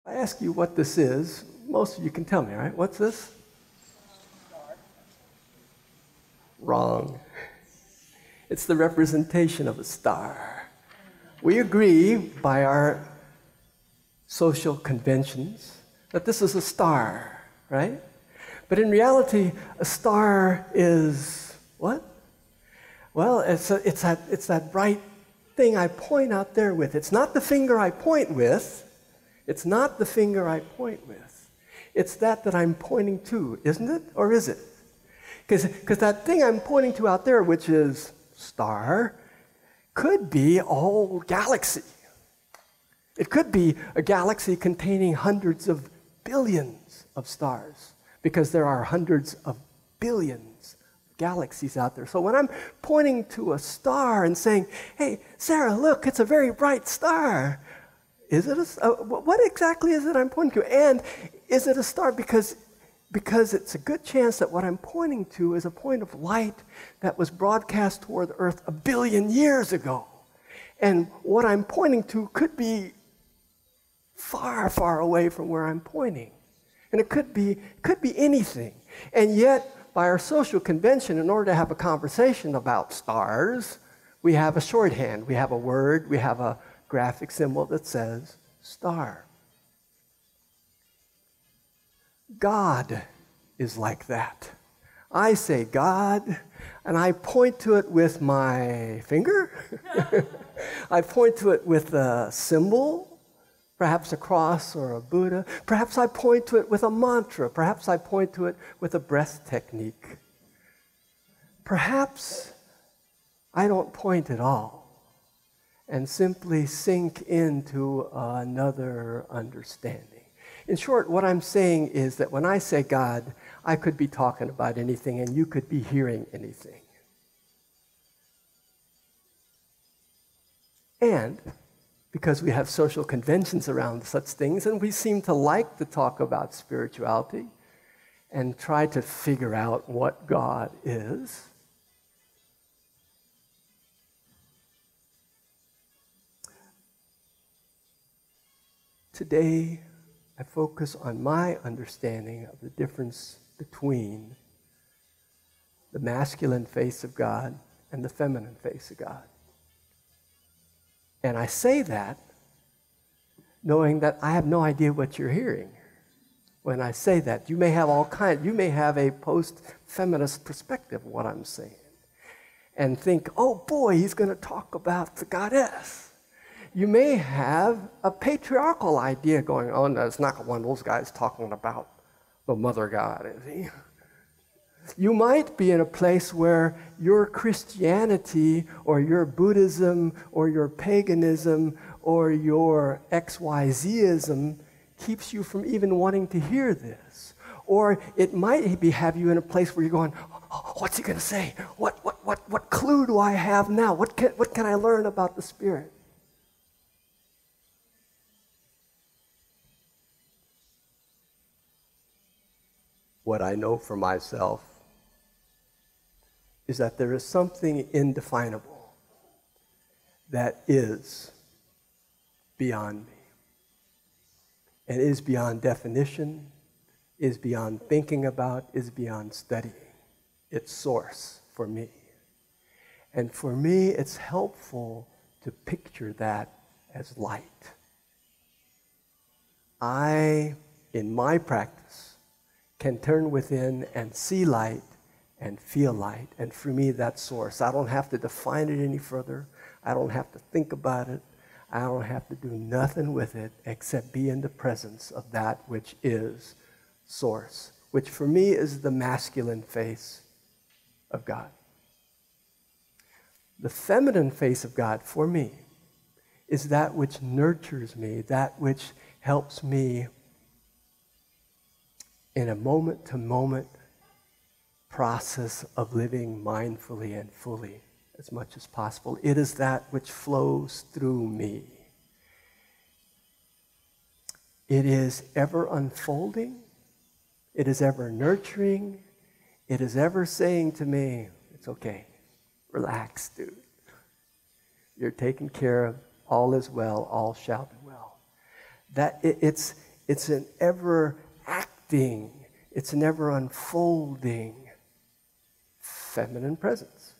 I ask you what this is, most of you can tell me, right? What's this? Wrong. It's the representation of a star. We agree by our social conventions that this is a star, right? But in reality, a star is what? Well, it's that bright thing I point out there with. It's not the finger I point with. It's not the finger I point with. It's that I'm pointing to, isn't it? Or is it? Because that thing I'm pointing to out there, which is star, could be a whole galaxy. It could be a galaxy containing hundreds of billions of stars, because there are hundreds of billions of galaxies out there. So when I'm pointing to a star and saying, hey, Sarah, look, it's a very bright star, is it what exactly is it I'm pointing to? And is it a star because it's a good chance that what I'm pointing to is a point of light that was broadcast toward the Earth 1 billion years ago. And what I'm pointing to could be far, far away from where I'm pointing. And it could be anything. And yet, by our social convention, in order to have a conversation about stars, we have a shorthand, we have a word, we have a graphic symbol that says star. God is like that. I say God, and I point to it with my finger. I point to it with a symbol, perhaps a cross or a Buddha. Perhaps I point to it with a mantra. Perhaps I point to it with a breath technique. Perhaps I don't point at all and simply sink into another understanding. In short, what I'm saying is that when I say God, I could be talking about anything and you could be hearing anything. And because we have social conventions around such things, and we seem to like to talk about spirituality and try to figure out what God is, today, I focus on my understanding of the difference between the masculine face of God and the feminine face of God. And I say that knowing that I have no idea what you're hearing when I say that. You may have you may have a post-feminist perspective of what I'm saying and think, oh boy, he's going to talk about the goddess. You may have a patriarchal idea going on. No, it's not one of those guys talking about the mother God, is he? You might be in a place where your Christianity or your Buddhism or your paganism or your XYZism keeps you from even wanting to hear this. Or it might have you in a place where you're going, oh, what's he going to say? What clue do I have now? What can I learn about the Spirit? What I know for myself is that there is something indefinable that is beyond me. And is beyond definition, is beyond thinking about, is beyond studying. It's source for me. And for me, it's helpful to picture that as light. I, in my practice, can turn within and see light and feel light. And for me, that's source. I don't have to define it any further. I don't have to think about it. I don't have to do nothing with it except be in the presence of that which is source, which for me is the masculine face of God. The feminine face of God for me is that which nurtures me, that which helps me in a moment-to-moment process of living mindfully and fully as much as possible. It is that which flows through me. It is ever unfolding. It is ever nurturing. It is ever saying to me, it's okay, relax, dude. You're taken care of, all is well, all shall be well. That it's It's an ever acting, it's an ever unfolding feminine presence.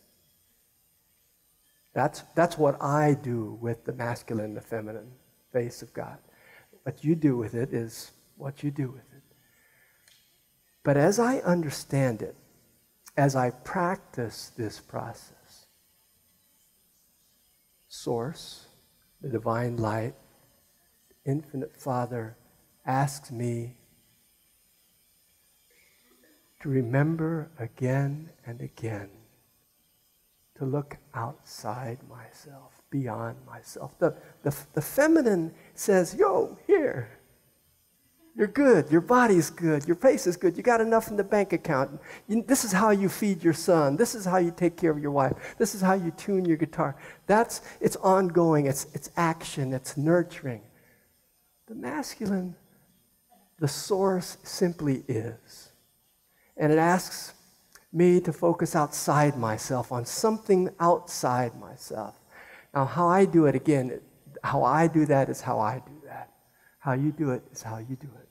That's what I do with the masculine, the feminine face of God. What you do with it is what you do with it. But as I understand it, as I practice this process, Source, the divine light, infinite Father, asks me to remember again and again to look outside myself, beyond myself. The feminine says, yo, here, you're good, your body's good, your face is good, you got enough in the bank account. This is how you feed your son, this is how you take care of your wife, this is how you tune your guitar. It's ongoing, it's action, it's nurturing. The masculine, the source simply is. And it asks me to focus outside myself, on something outside myself. Now, how I do it, again, how I do that is how I do that. How you do it is how you do it.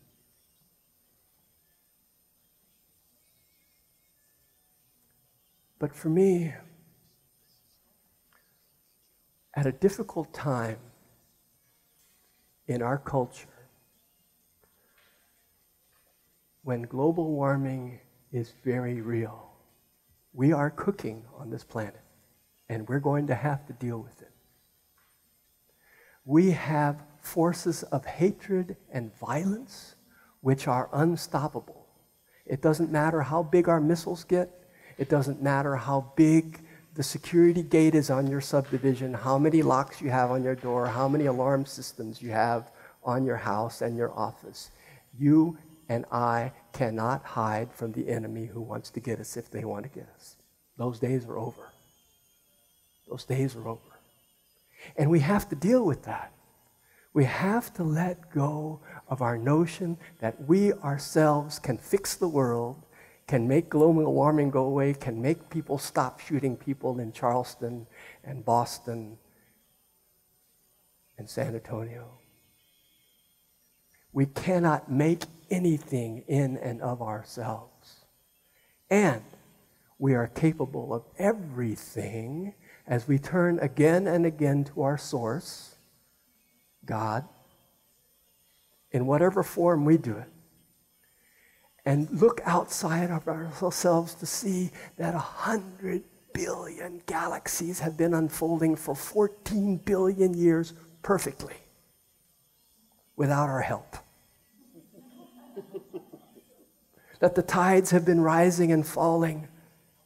But for me, at a difficult time in our culture, when global warming is very real, we are cooking on this planet, and we're going to have to deal with it. We have forces of hatred and violence which are unstoppable. It doesn't matter how big our missiles get. It doesn't matter how big the security gate is on your subdivision, how many locks you have on your door, how many alarm systems you have on your house and your office. You and I cannot hide from the enemy who wants to get us if they want to get us. Those days are over. Those days are over. And we have to deal with that. We have to let go of our notion that we ourselves can fix the world, can make global warming go away, can make people stop shooting people in Charleston and Boston and San Antonio. We cannot make anything in and of ourselves. And we are capable of everything as we turn again and again to our source, God, in whatever form we do it, and look outside of ourselves to see that 100 billion galaxies have been unfolding for 14 billion years perfectly without our help. That the tides have been rising and falling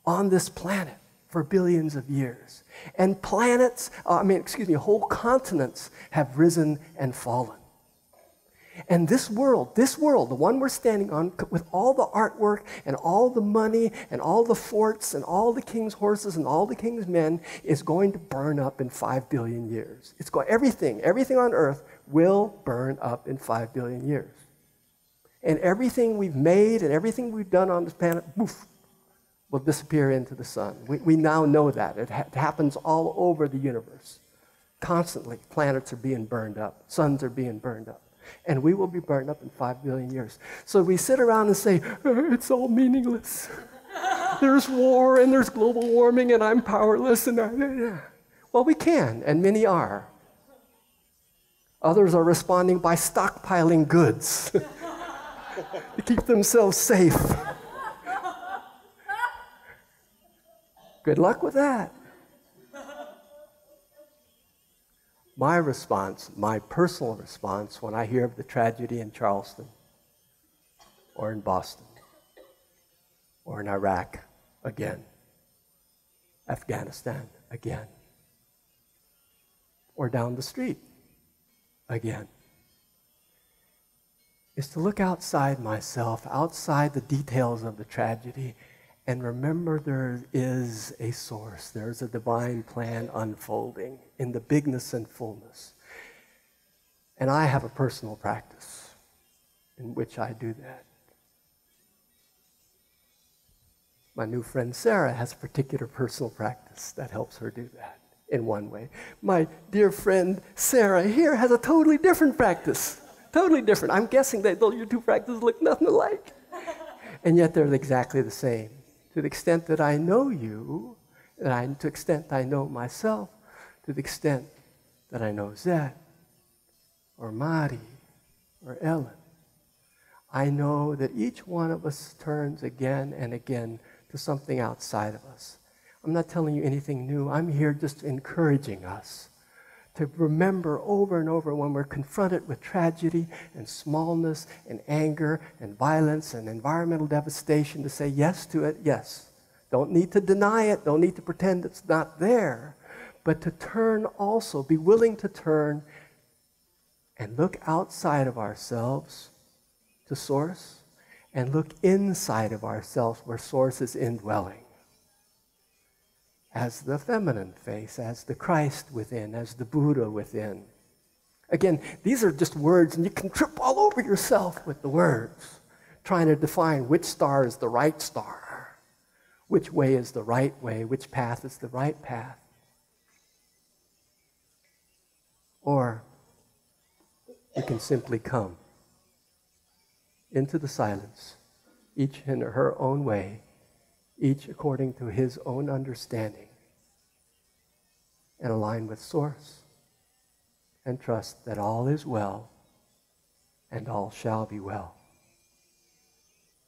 on this planet for billions of years. And whole continents have risen and fallen. And this world, the one we're standing on, with all the artwork and all the money and all the forts and all the king's horses and all the king's men, is going to burn up in 5 billion years. Everything on earth will burn up in 5 billion years. And everything we've made and everything we've done on this planet, poof, will disappear into the sun. We now know that. It happens all over the universe. Constantly, planets are being burned up. Suns are being burned up. And we will be burned up in 5 billion years. So we sit around and say, it's all meaningless. There's war and there's global warming and I'm powerless. Well, we can, and many are. Others are responding by stockpiling goods to keep themselves safe. Good luck with that. My response, my personal response, when I hear of the tragedy in Charleston, or in Boston, or in Iraq again, Afghanistan again, or down the street again, is to look outside myself, outside the details of the tragedy, and remember there is a source, there's a divine plan unfolding in the bigness and fullness. And I have a personal practice in which I do that. My new friend Sarah has a particular personal practice that helps her do that in one way. My dear friend Sarah here has a totally different practice Totally different. I'm guessing that your two practices look nothing alike. And yet they're exactly the same. To the extent that I know you, to the extent I know myself, to the extent that I know Zed, or Mari, or Ellen, I know that each one of us turns again and again to something outside of us. I'm not telling you anything new. I'm here just encouraging us to remember over and over when we're confronted with tragedy and smallness and anger and violence and environmental devastation to say yes to it, yes. Don't need to deny it, don't need to pretend it's not there, but to turn also, be willing to turn and look outside of ourselves to Source and look inside of ourselves where Source is indwelling. As the feminine face, as the Christ within, as the Buddha within. Again, these are just words, and you can trip all over yourself with the words, trying to define which star is the right star, which way is the right way, which path is the right path. Or you can simply come into the silence, each in her own way, each according to his own understanding, and align with Source, and trust that all is well, and all shall be well.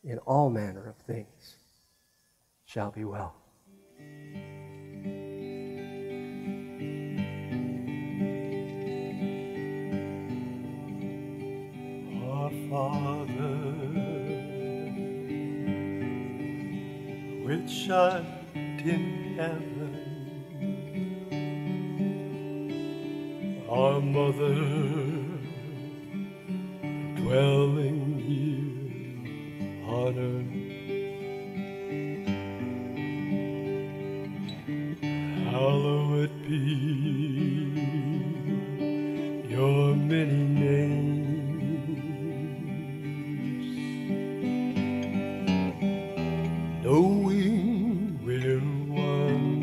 In all manner of things shall be well. Our Father, which art in heaven, our Mother, dwelling here on earth, hallowed be your many names. Knowing we're one,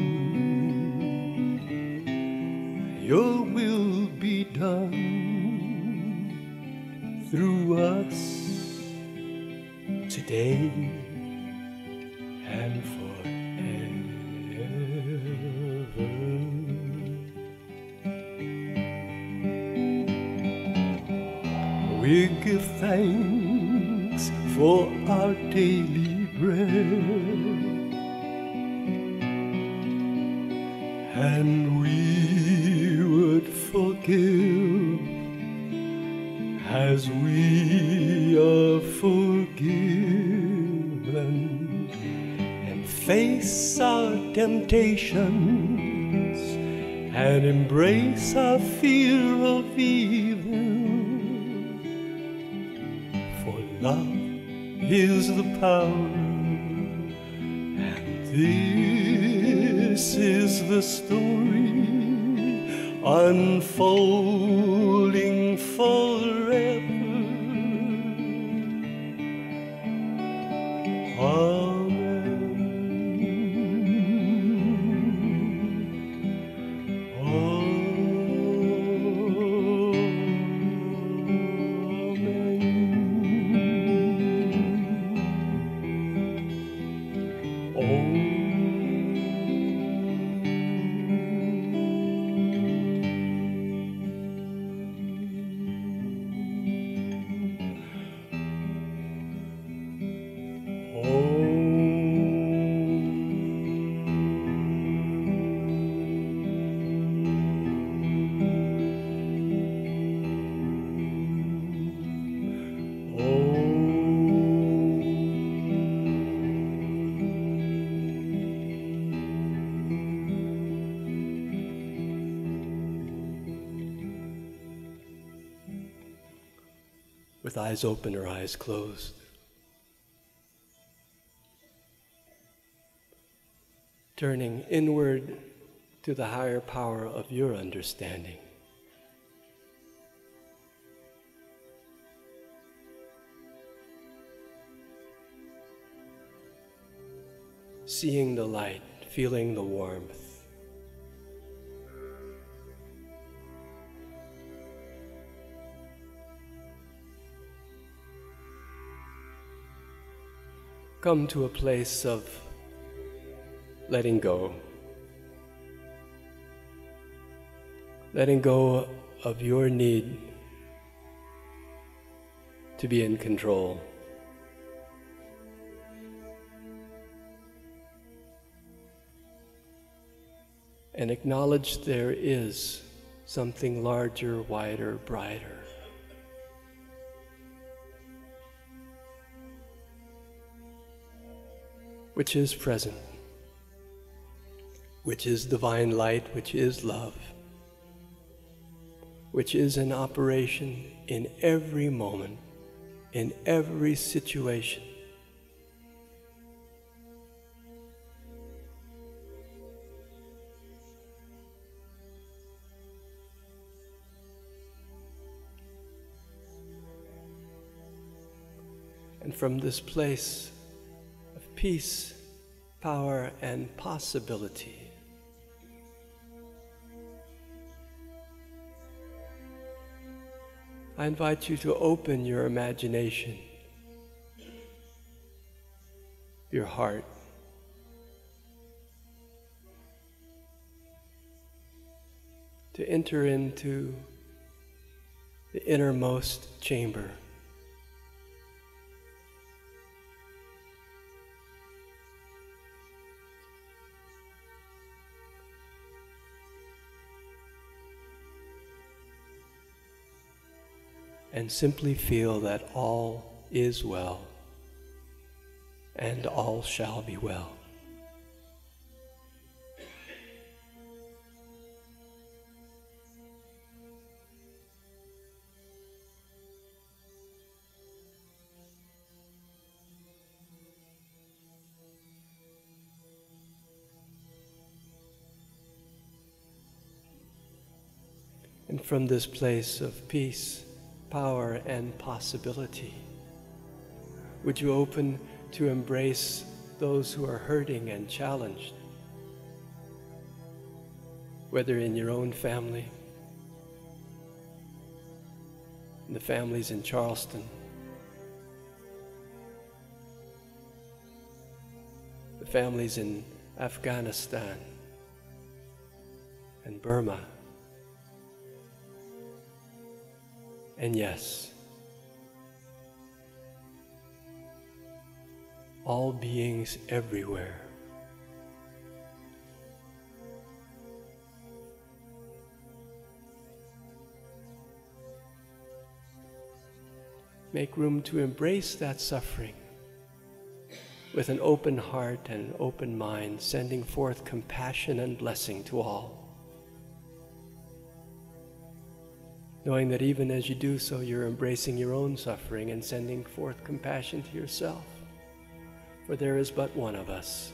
your will be done through us today and forever. We give thanks for our daily bread, and we would forgive as we are forgiven, and face our temptations and embrace our fear of evil. For love is the power, and this is the story unfolding forever. With eyes open or eyes closed, turning inward to the higher power of your understanding. Seeing the light, feeling the warmth. come to a place of letting go. Letting go of your need to be in control. And acknowledge there is something larger, wider, brighter. Which is present, which is divine light, which is love, which is in operation in every moment, in every situation. And from this place of peace, power, and possibility, I invite you to open your imagination, your heart, to enter into the innermost chamber. And simply feel that all is well, and all shall be well. And from this place of peace, power, and possibility, would you open to embrace those who are hurting and challenged, whether in your own family, in the families in Charleston, the families in Afghanistan and Burma, and yes, all beings everywhere. Make room to embrace that suffering with an open heart and an open mind, sending forth compassion and blessing to all. Knowing that even as you do so, you're embracing your own suffering and sending forth compassion to yourself. For there is but one of us.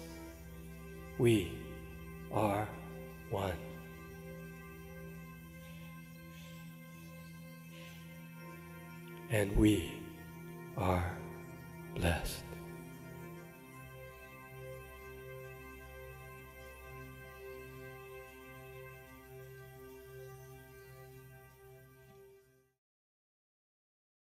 We are one. And we are blessed.